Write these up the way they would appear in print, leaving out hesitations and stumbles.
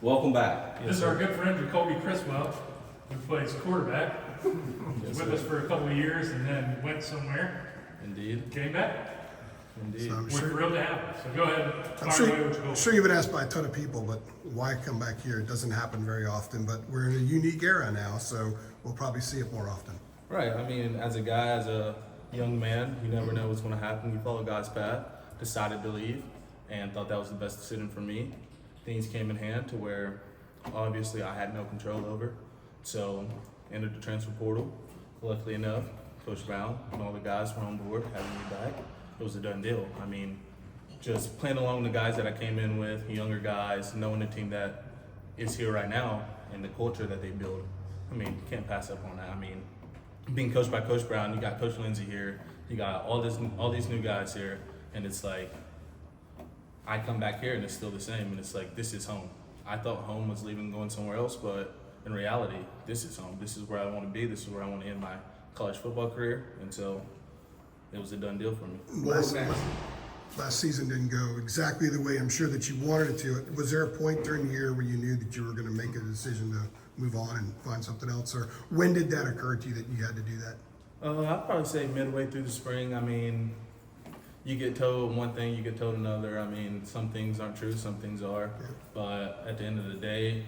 Welcome back. This is our good friend Jacolby Criswell, who plays quarterback. Was with us for a couple of years and then went somewhere. Indeed. Came back. Indeed. So We're thrilled to have him. So go ahead. I'm sure you've been asked by a ton of people, but why come back here? It doesn't happen very often, but we're in a unique era now, so we'll probably see it more often. Right. I mean, as a guy, as a young man, you never know what's going to happen. You follow God's path. Decided to leave, and thought that was the best decision for me. Things came in hand to where, obviously, I had no control over. So, entered the transfer portal. Luckily enough, Coach Brown and all the guys were on board, having me back. It was a done deal. I mean, just playing along the guys that I came in with, younger guys, knowing the team that is here right now and the culture that they build. I mean, you can't pass up on that. I mean, being coached by Coach Brown, you got Coach Lindsey here, you got all these new guys here, and it's like, I come back here and it's still the same, and it's like, this is home. I thought home was leaving, going somewhere else, but in reality, this is home. This is where I want to be. This is where I want to end my college football career, and so it was a done deal for me. Last season didn't go exactly the way I'm sure that you wanted it to. Was there a point during the year where you knew that you were going to make a decision to move on and find something else, or when did that occur to you that you had to do that? I'd probably say midway through the spring. I mean, you get told one thing, you get told another. I mean, some things aren't true, some things are. Yeah. But at the end of the day,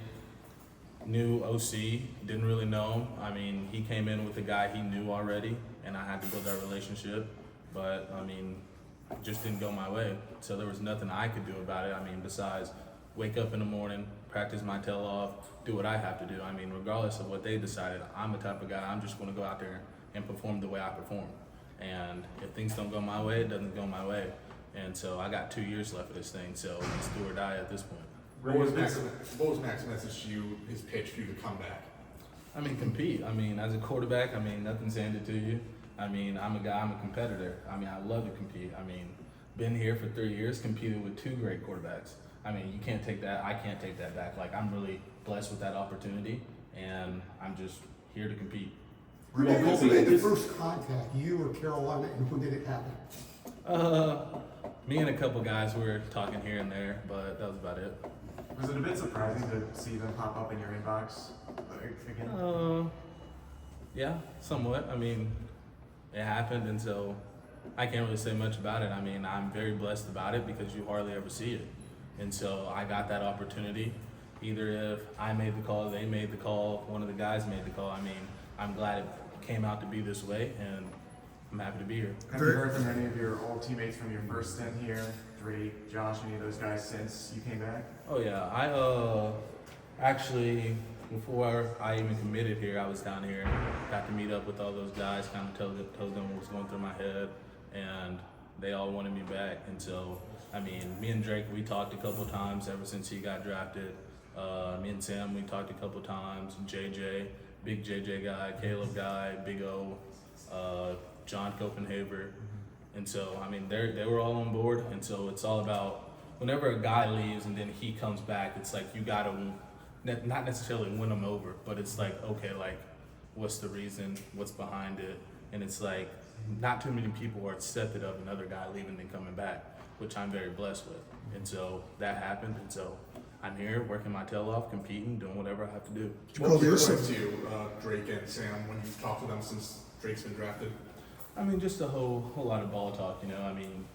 new OC, didn't really know him. I mean, he came in with a guy he knew already, and I had to build that relationship. But, I mean, it just didn't go my way. So there was nothing I could do about it. I mean, besides wake up in the morning, practice my tail off, do what I have to do. I mean, regardless of what they decided, I'm the type of guy, I'm just going to go out there and perform the way I perform. And if things don't go my way, it doesn't go my way. And so I got 2 years left of this thing, so it's do or die at this point. What was Mac's message to you, his pitch for you to come back? I mean, compete. I mean, as a quarterback, I mean, nothing's handed to you. I mean, I'm a guy, I'm a competitor. I mean, I love to compete. I mean, been here for 3 years, competed with 2 great quarterbacks. I mean, you can't take that, I can't take that back. Like, I'm really blessed with that opportunity, and I'm just here to compete. Who made the first contact, you or Carolina, and when did it happen? Me and a couple guys were talking here and there, but that was about it. Was it a bit surprising to see them pop up in your inbox again? Yeah, somewhat. I mean, it happened, and so I can't really say much about it. I mean, I'm very blessed about it because you hardly ever see it. And so I got that opportunity. Either if I made the call, they made the call, one of the guys made the call. I mean, I'm glad it came out to be this way, and I'm happy to be here. Have you heard from any of your old teammates from your first stint here? Drake, Josh, any of those guys since you came back? Oh yeah, I actually, before I even committed here, I was down here, got to meet up with all those guys, kind of told them what was going through my head, and they all wanted me back. And so, I mean, me and Drake, we talked a couple times ever since he got drafted. Me and Sam, we talked a couple times. JJ, big JJ guy, Caleb guy, Big O, John Copenhaver. And so, I mean, they were all on board. And so it's all about whenever a guy leaves and then he comes back, it's like you got to not necessarily win them over, but it's like, okay, like, what's the reason? What's behind it? And it's like, not too many people are accepted of another guy leaving and coming back, which I'm very blessed with. And so that happened. And so I'm here working my tail off, competing, doing whatever I have to do. What was your advice to Drake and Sam when you've talked to them since Drake's been drafted? I mean, just a whole lot of ball talk, you know. I mean,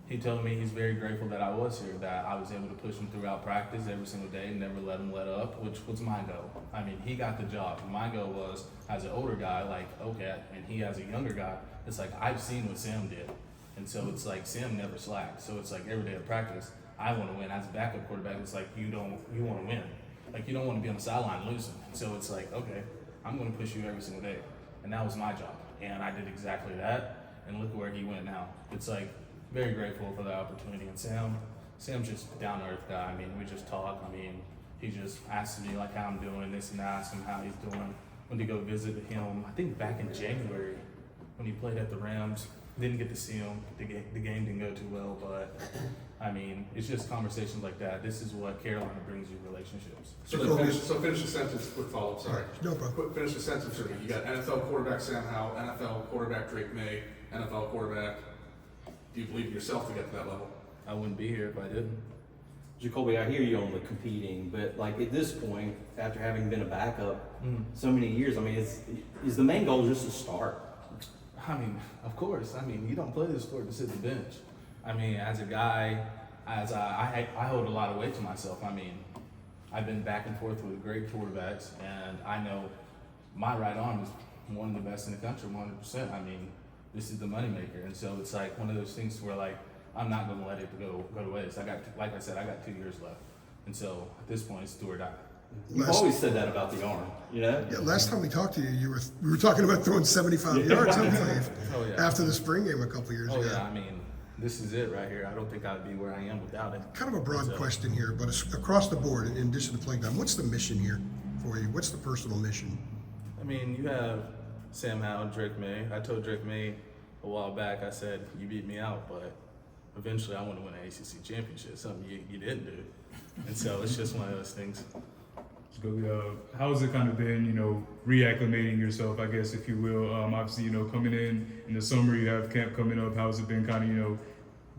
he told me he's very grateful that I was here, that I was able to push him throughout practice every single day, never let him let up, which was my goal. I mean, he got the job. My goal was, as an older guy, like, okay, and he as a younger guy, it's like, I've seen what Sam did. And so it's like, Sam never slacked. So it's like every day of practice, I want to win. As a backup quarterback, it's like, you want to win. Like, you don't want to be on the sideline losing. So it's like, okay, I'm going to push you every single day. And that was my job. And I did exactly that. And look where he went now. It's like, very grateful for the opportunity. And Sam's just down to earth guy. I mean, we just talk. I mean, he just asks me like how I'm doing this and I ask him how he's doing. Went to go visit him, I think back in January when he played at the Rams. Didn't get to see him. The game didn't go too well, but I mean, it's just conversations like that. This is what Carolina brings you, relationships. So finish the sentence, quick follow-up, sorry. No problem. Finish the sentence for me. You got NFL quarterback Sam Howell, NFL quarterback Drake May, NFL quarterback. Do you believe in yourself to get to that level? I wouldn't be here if I didn't. Jacolby, I hear you on the competing, but like at this point, after having been a backup so many years, I mean, is the main goal just to start? I mean, of course. I mean, you don't play this sport to sit the bench. I mean, as a guy, I hold a lot of weight to myself. I mean, I've been back and forth with great quarterbacks, and I know my right arm is one of the best in the country, 100%. I mean, this is the moneymaker, and so it's like one of those things where like I'm not going to let it go to waste. Like I said, I got 2 years left, and so at this point, it's do or die. You've always said that about the arm, you know? Yeah, last time we talked to you, we were talking about throwing 75 yards, I believe, Oh yeah. after the spring game a couple years Oh ago. yeah. I mean, this is it right here. I don't think I'd be where I am without it. Kind of a broad So- question here, but across the board, in addition to playing time, what's the mission here for you? What's the personal mission? I mean, you have Sam Howell and Drake May. I told Drake May a while back, I said, you beat me out, but eventually I want to win an ACC championship, something you didn't do. And so it's just one of those things. How has it kind of been, reacclimating yourself, I guess, if you will? Obviously, coming in the summer, you have camp coming up. How has it been kind of,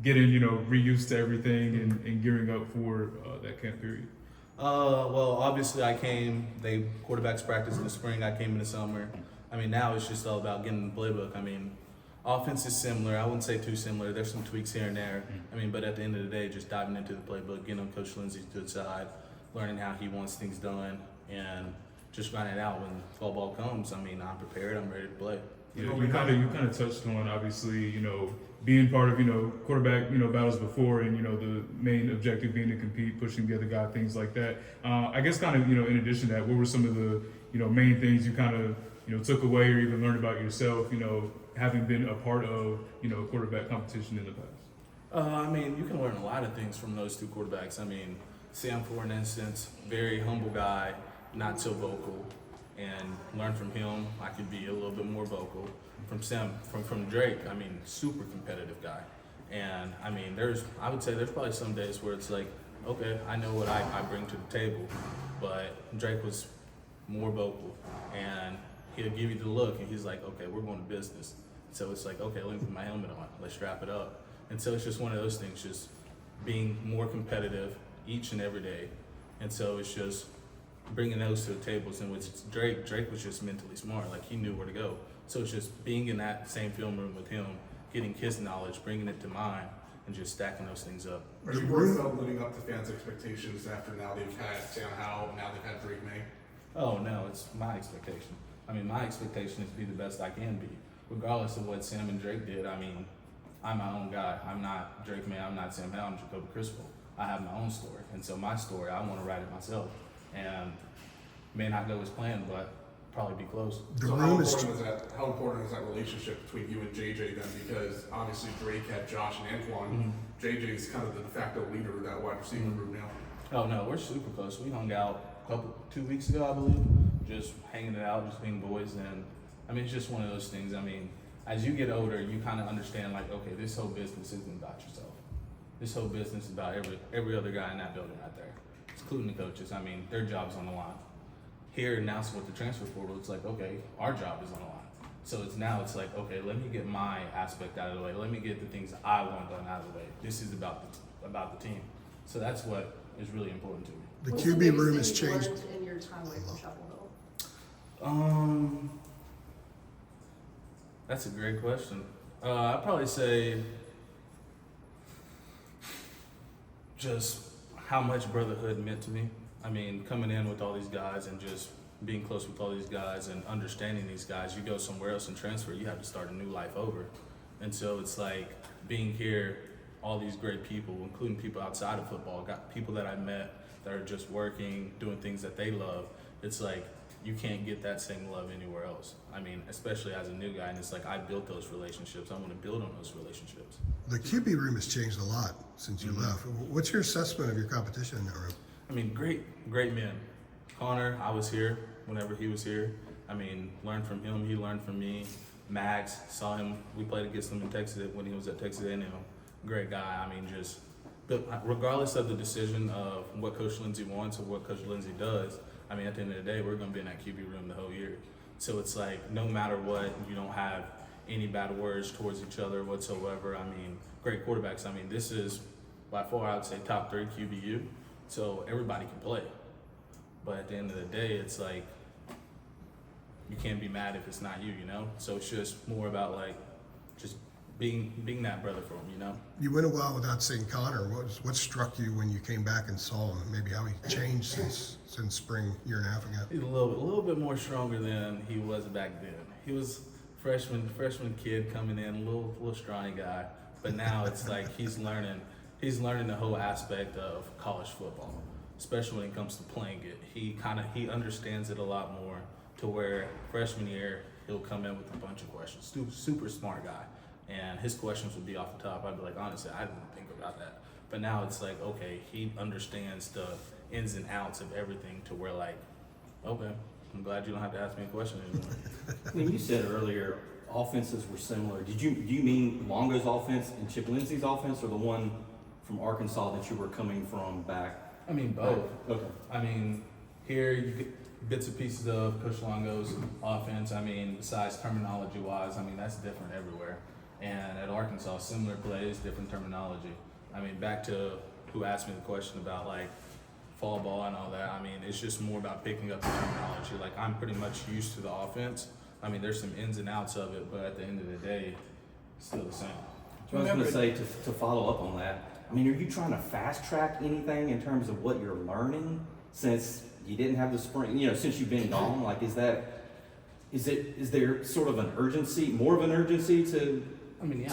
getting, reused to everything and gearing up for that camp period? Well, obviously they quarterbacks practice in the spring, I came in the summer. I mean, now it's just all about getting the playbook. I mean, offense is similar. I wouldn't say too similar. There's some tweaks here and there. I mean, but at the end of the day, just diving into the playbook, getting on Coach Lindsey's good side, learning how he wants things done, and just grinding it out when fall ball comes. I mean, I'm prepared. I'm ready to play. Yeah, you kind of touched on, obviously, being part of, quarterback, battles before, and, the main objective being to compete, pushing the other guy, things like that. I guess kind of, in addition to that, what were some of the, main things you kind of, took away or even learned about yourself, having been a part of, quarterback competition in the past? I mean, you can learn a lot of things from those two quarterbacks. I mean, Sam, for an instance, very humble guy, not so vocal, and learn from him. I could be a little bit more vocal. From Sam, from Drake, I mean, super competitive guy. And I mean, I would say there's probably some days where it's like, okay, I know what I bring to the table, but Drake was more vocal, and he'll give you the look, and he's like, okay, we're going to business. So it's like, okay, let me put my helmet on, let's strap it up. And so it's just one of those things, just being more competitive each and every day. And so it's just bringing those to the tables. And with Drake was just mentally smart, like he knew where to go. So it's just being in that same film room with him, getting his knowledge, bringing it to mine, and just stacking those things up. Are you worried about living up to fans' expectations after now they've had Sam Howell, now they've had Drake May? Oh no, it's my expectation. I mean, my expectation is to be the best I can be, regardless of what Sam and Drake did. I mean, I'm my own guy. I'm not Drake May, I'm not Sam Howell, I'm Jacolby Criswell. I have my own story, and so my story, I want to write it myself. And may not go as planned, but probably be close. The So room is. how important is that relationship between you and JJ then? Because obviously Drake had Josh and Antoine. JJ's kind of the de facto leader of that wide receiver group now. Oh no, we're super close. We hung out 2 weeks ago, I believe, just hanging it out, just being boys. And I mean, it's just one of those things. I mean, as you get older, you kind of understand, like, okay, this whole business isn't about yourself. This whole business is about every other guy in that building right there, including the coaches. I mean, their job's on the line. Here now, so with the transfer portal, it's like, okay, our job is on the line. So it's like, okay, let me get my aspect out of the way. Let me get the things I want done out of the way. This is about the team. So that's what is really important to me. The What's QB biggest room thing has you changed. learned in your time away from Chapel Hill? That's a great question. I'd probably say just how much brotherhood meant to me. I mean, coming in with all these guys and just being close with all these guys and understanding these guys, you go somewhere else and transfer, you have to start a new life over. And so it's like being here, all these great people, including people outside of football, got people that I met that are just working, doing things that they love. It's like, you can't get that same love anywhere else. I mean, especially as a new guy, and it's like, I built those relationships. I want to build on those relationships. The QB room has changed a lot since you left. What's your assessment of your competition in that room? I mean, great men. Connor, I was here whenever he was here. I mean, learned from him, he learned from me. Max, saw him, we played against him in Texas when he was at Texas A&M. Great guy. I mean, but regardless of the decision of what Coach Lindsey wants or what Coach Lindsey does, I mean, at the end of the day, we're going to be in that QB room the whole year. So it's like, no matter what, you don't have any bad words towards each other whatsoever. I mean, great quarterbacks. I mean, this is by far, I would say top 3 QBU. So everybody can play. But at the end of the day, it's like, you can't be mad if it's not you, you know? So it's just more about like, just being that brother for him, you know? You went a while without seeing Connor. What struck you when you came back and saw him? Maybe how he changed since spring, year and a half ago. He's a little bit more stronger than he was back then. He was freshman kid coming in, a little scrawny guy. But now it's like he's learning the whole aspect of college football, especially when it comes to playing it. He understands it a lot more, to where freshman year he'll come in with a bunch of questions. Super smart guy. And his questions would be off the top. I'd be like, honestly, I didn't think about that. But now it's like, okay, he understands the ins and outs of everything, to where like, okay, I'm glad you don't have to ask me a question anymore. When you said earlier offenses were similar, do you mean Longo's offense and Chip Lindsey's offense, or the one from Arkansas that you were coming from back? I mean, both. Okay. I mean, here you get bits and pieces of Coach Longo's offense. I mean, besides terminology-wise, I mean, that's different everywhere. And at Arkansas, similar plays, different terminology. I mean, back to who asked me the question about like fall ball and all that. I mean, it's just more about picking up the terminology. Like, I'm pretty much used to the offense. I mean, there's some ins and outs of it, but at the end of the day, it's still the same. I was going to say, to follow up on that, I mean, are you trying to fast track anything in terms of what you're learning, since you didn't have the spring, since you've been gone? Like, is there sort of an urgency, more of an urgency to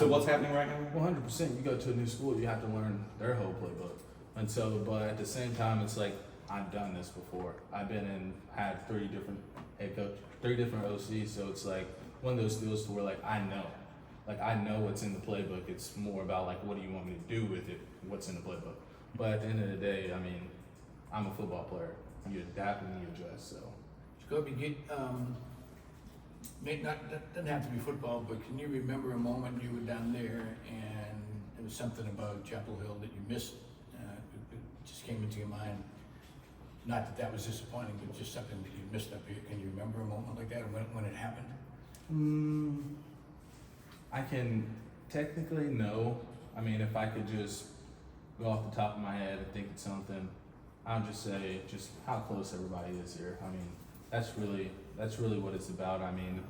what's happening right now? 100%. You go to a new school, you have to learn their whole playbook. And so, but at the same time, it's like, I've done this before. I've been in, had 3 different head coach, 3 different OCs. So it's like one of those deals to where like, I know what's in the playbook. It's more about like, what do you want me to do with it? What's in the playbook? But at the end of the day, I mean, I'm a football player. You adapt and you adjust. So. Jacolby, doesn't have to be football, but can you remember a moment you were down there and there was something about Chapel Hill that you missed? It just came into your mind. Not that was disappointing, but just something that you missed up here. Can you remember a moment like that, when it happened? I can technically no. I mean, if I could just go off the top of my head and think of something, I would just say just how close everybody is here. I mean, that's really what it's about. I mean,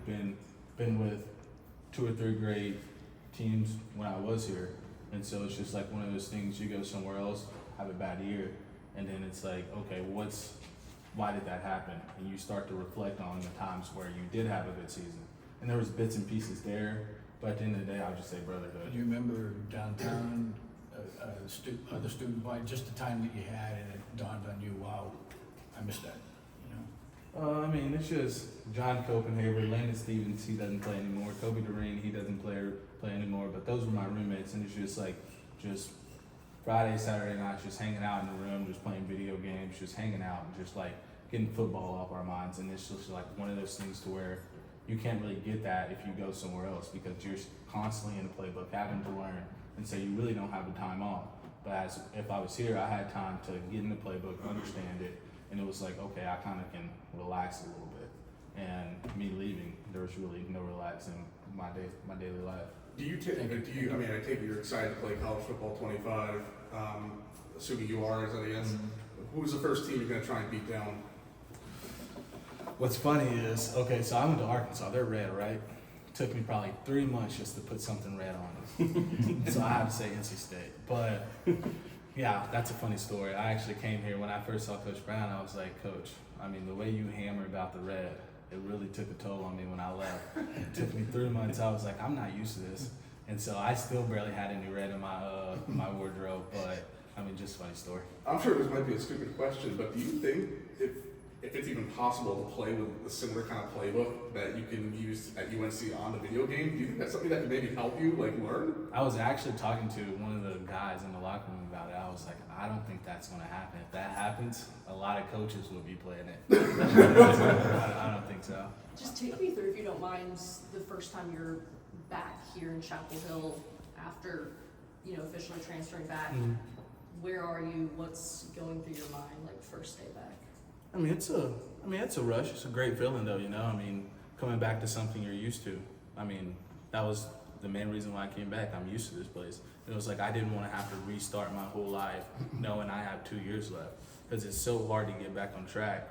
been with 2 or 3 great teams when I was here, and so it's just like one of those things. You go somewhere else, have a bad year, and then it's like, okay, why did that happen? And you start to reflect on the times where you did have a good season, and there was bits and pieces there. But at the end of the day, I would just say brotherhood. Do you remember downtown, other student body, just the time that you had, and it dawned on you, wow, I missed that, I mean, it's just John Copenhaver, Landon Stevens, he doesn't play anymore. Kobe Doreen, he doesn't play anymore. But those were my roommates, and it's just like, just Friday, Saturday nights, just hanging out in the room, just playing video games, just hanging out, and just like getting football off our minds. And it's just like one of those things to where you can't really get that if you go somewhere else, because you're constantly in the playbook, having to learn, and so you really don't have the time off. But if I was here, I had time to get in the playbook, understand it, and it was like, okay, I kind of can relax a little bit. And me leaving, there was really no relaxing my daily life. I mean, I take it you're excited to play college football 25, assuming you are, as I guess. Mm-hmm. Who's the first team you're going to try and beat down? What's funny is, okay, so I went to Arkansas. They're red, right? Took me probably 3 months just to put something red on it. So I have to say NC State. But yeah, that's a funny story. I actually came here when I first saw Coach Brown. I was like, Coach, I mean, the way you hammer about the red, it really took a toll on me when I left. It took me 3 months. I was like, I'm not used to this. And so I still barely had any red in my wardrobe. But I mean, just a funny story. I'm sure this might be a stupid question, but do you think if it's even possible to play with a similar kind of playbook that you can use at UNC on the video game, do you think that's something that could maybe help you learn? I was actually talking to one of the guys in the locker room about it. I was like, I don't think that's going to happen. If that happens, a lot of coaches will be playing it. I don't think so. Just take me through, if you don't mind, the first time you're back here in Chapel Hill after, officially transferring back. Mm-hmm. Where are you? What's going through your mind, like first day back? I mean, it's a rush. It's a great feeling, though. I mean, coming back to something you're used to. I mean, that was the main reason why I came back. I'm used to this place. It was like I didn't want to have to restart my whole life knowing I have 2 years left, because it's so hard to get back on track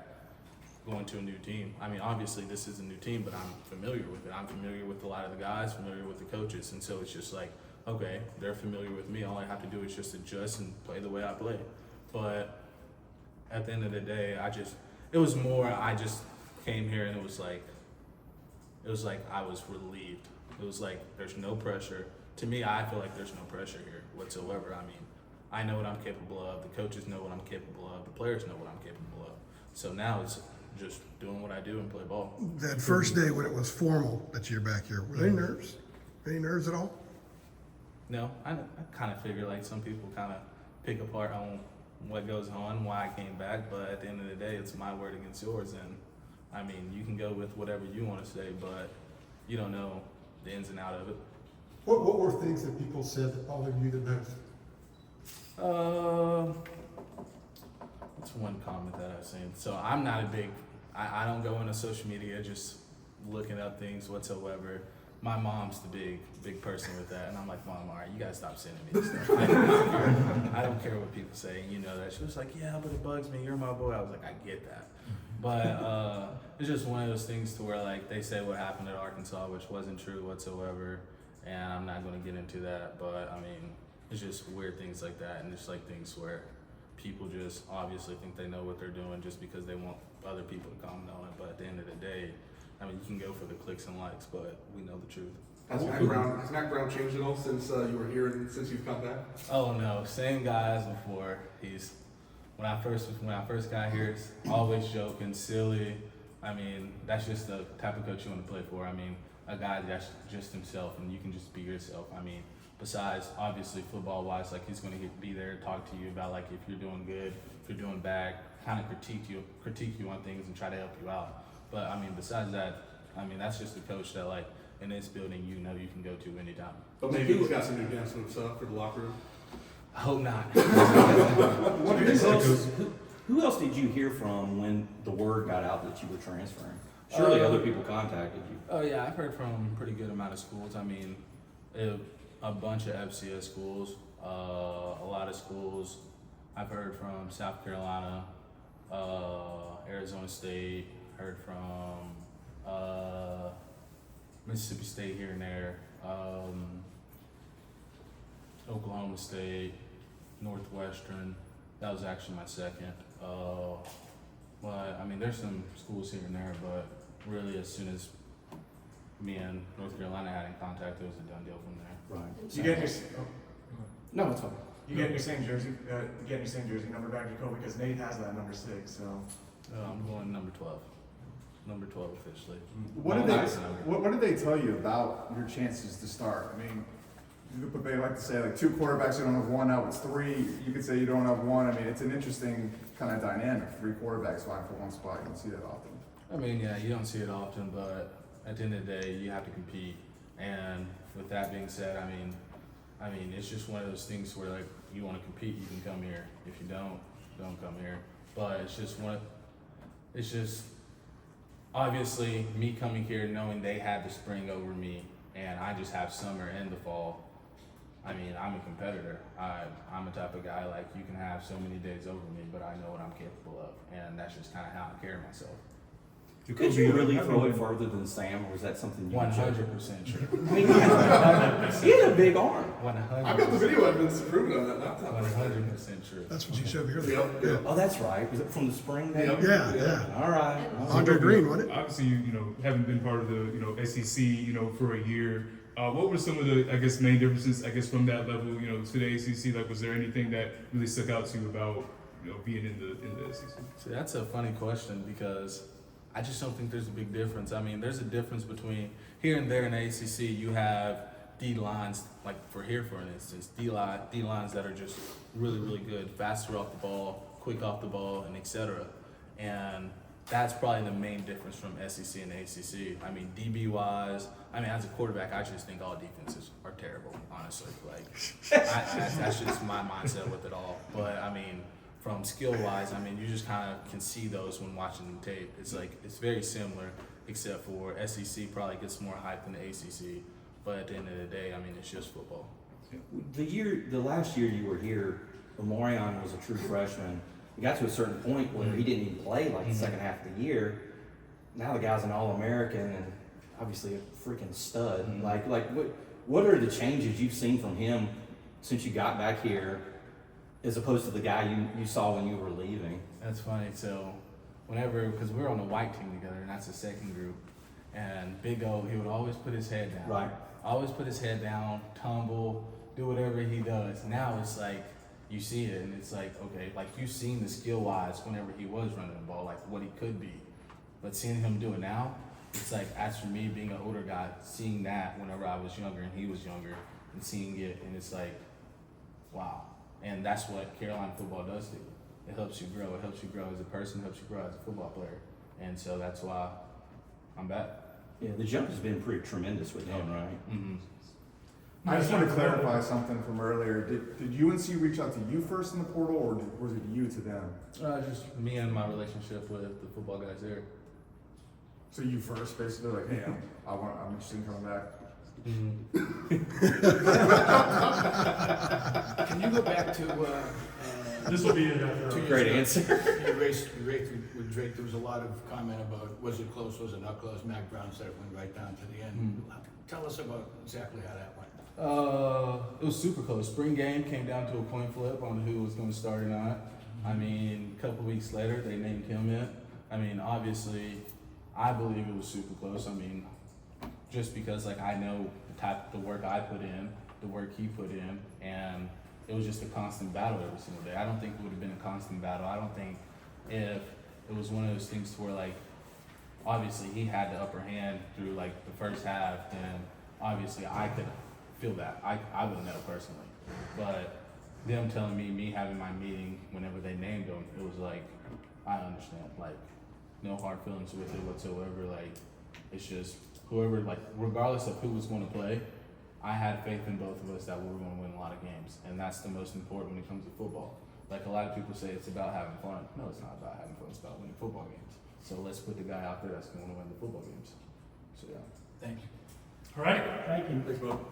going to a new team. I mean, obviously this is a new team, but I'm familiar with it. I'm familiar with a lot of the guys, familiar with the coaches, and so it's just like, okay, they're familiar with me. All I have to do is just adjust and play the way I play. But at the end of the day, I just came here and it was like I was relieved. It was like there's no pressure. To me, I feel like there's no pressure here whatsoever. I mean, I know what I'm capable of. The coaches know what I'm capable of. The players know what I'm capable of. So now it's just doing what I do and play ball. That first day when it was formal that you're back here, were there any nerves? Any nerves at all? No, I kind of figure like some people kind of pick apart on what goes on, why I came back, but at the end of the day, it's my word against yours, and I mean, you can go with whatever you want to say, but you don't know the ins and out of it. What were things that people said that bothered you the most? It's one comment that I've seen. So I'm not a big, I don't go into social media just looking up things whatsoever. My mom's the big person with that, and I'm like, Mom, all right, you gotta stop sending me this stuff. I don't care what people say, and you know that. She was like, yeah, but it bugs me. You're my boy. I was like, I get that, but it's just one of those things to where like they say what happened at Arkansas, which wasn't true whatsoever, and I'm not gonna get into that. But I mean, it's just weird things like that, and it's like things where people just obviously think they know what they're doing just because they want other people to comment on it. But at the end of the day, I mean, you can go for the clicks and likes, but we know the truth. Has Mac Brown changed at all since you were here and since you've come back? Oh no, same guy as before. He's when I first got here, he's always joking, silly. I mean, that's just the type of coach you want to play for. I mean, a guy that's just himself, and you can just be yourself. I mean, besides obviously football wise, like he's going to be there to talk to you about like if you're doing good, if you're doing bad, kind of critique you on things and try to help you out. But I mean, besides that, I mean, that's just a coach that like in this building, you know, you can go to anytime. But maybe he's got some new advancements for the locker room. I hope not. Who else did you hear from when the word got out that you were transferring? Surely other people contacted you. Oh yeah, I've heard from a pretty good amount of schools. I mean, a bunch of FCS schools, a lot of schools. I've heard from South Carolina, Arizona State, heard from Mississippi State here and there, Oklahoma State, Northwestern. That was actually my second. But I mean, there's some schools here and there, but really as soon as me and North Carolina had in contact, it was a done deal from there. Right. You get your, No, it's fine. you get your same jersey, number back to Jacolby, because Nate has that number 6, so. I'm going number 12. Number 12 officially. What did they tell you about your chances to start? I mean, they like to say like 2 quarterbacks, you don't have one. Now it's 3. You could say you don't have one. I mean, it's an interesting kind of dynamic. 3 quarterbacks vying for one spot. You don't see that often. I mean, yeah, you don't see it often, but at the end of the day, you have to compete. And with that being said, I mean, it's just one of those things where like you want to compete, you can come here. If you don't come here. But it's just obviously me coming here knowing they had the spring over me, and I just have summer and the fall. I mean, I'm a competitor. I'm a type of guy like you can have so many days over me, but I know what I'm capable of, and that's just kind of how I carry myself. Could you really throw it farther than Sam, or was that something you 100% true. I mean, he had a big arm. 100%. I've got the video evidence to prove it on that laptop. 100% true. That's what you showed me earlier. Yep. Yeah. Oh, that's right. Was it from the spring? Then? Yeah, yeah. All right. Andre Green, wasn't it? Obviously, you know, having been part of the SEC, for a year, what were some of the main differences from that level to the ACC? Like, was there anything that really stuck out to you about being in the SEC? See, that's a funny question because I just don't think there's a big difference. I mean, there's a difference between here and there in the ACC. You have D lines, like for instance, D lines that are just really, really good, faster off the ball, quick off the ball, and etc. And that's probably the main difference from SEC and ACC. I mean, DB wise, as a quarterback, I just think all defenses are terrible, honestly. Like, that's just my mindset with it all. But I mean, from skill wise, you just kind of can see those when watching the tape. It's like, it's very similar, except for SEC probably gets more hype than the ACC. But at the end of the day, I mean, it's just football. The last year you were here, Omarion was a true freshman. It got to a certain point where he didn't even play like the second half of the year. Now the guy's an All-American and obviously a freaking stud. What are the changes you've seen from him since you got back here, as opposed to the guy you saw when you were leaving? That's funny. So because we were on the white team together, and that's the second group, and Big O, he would always put his head down. Right. Always put his head down, tumble, do whatever he does. Now it's like, you see it, and it's like, okay, like you've seen the skill-wise whenever he was running the ball, like what he could be. But seeing him do it now, it's like, as for me being an older guy, seeing that whenever I was younger and he was younger, and seeing it, and it's like, wow. And that's what Carolina football does do. It helps you grow. It helps you grow as a person, it helps you grow as a football player. And so that's why I'm back. Yeah, the jump has been pretty tremendous with him, right? Mm-hmm. I just want to clarify something from earlier. Did UNC reach out to you first in the portal, or was it you to them? Just me and my relationship with the football guys there. So you first, basically, like, hey, I'm interested in coming back. Can you go back to, This will be it to after. your- Great answer. Your race with Drake, there was a lot of comment about, was it close, was it not close? Mac Brown said it went right down to the end. Tell us about exactly how that went. It was super close. Spring game came down to a coin flip on who was going to start or not. I mean, a couple weeks later, they named him in. I mean, obviously, I believe it was super close. I mean, just because like I know the work I put in, the work he put in, and it was just a constant battle every single day. I don't think it would have been a constant battle. I don't think if it was one of those things to where like, obviously he had the upper hand through like the first half, then obviously I could feel that. I wouldn't know personally. But them telling me having my meeting whenever they named him, it was like, I understand. Like, no hard feelings with it whatsoever. Like, it's just whoever, like, regardless of who was going to play, I had faith in both of us that we were going to win a lot of games. And that's the most important when it comes to football. Like, a lot of people say it's about having fun. No, it's not about having fun. It's about winning football games. So let's put the guy out there that's going to win the football games. So, yeah. Thank you. All right. Thank you. Thanks, Bob.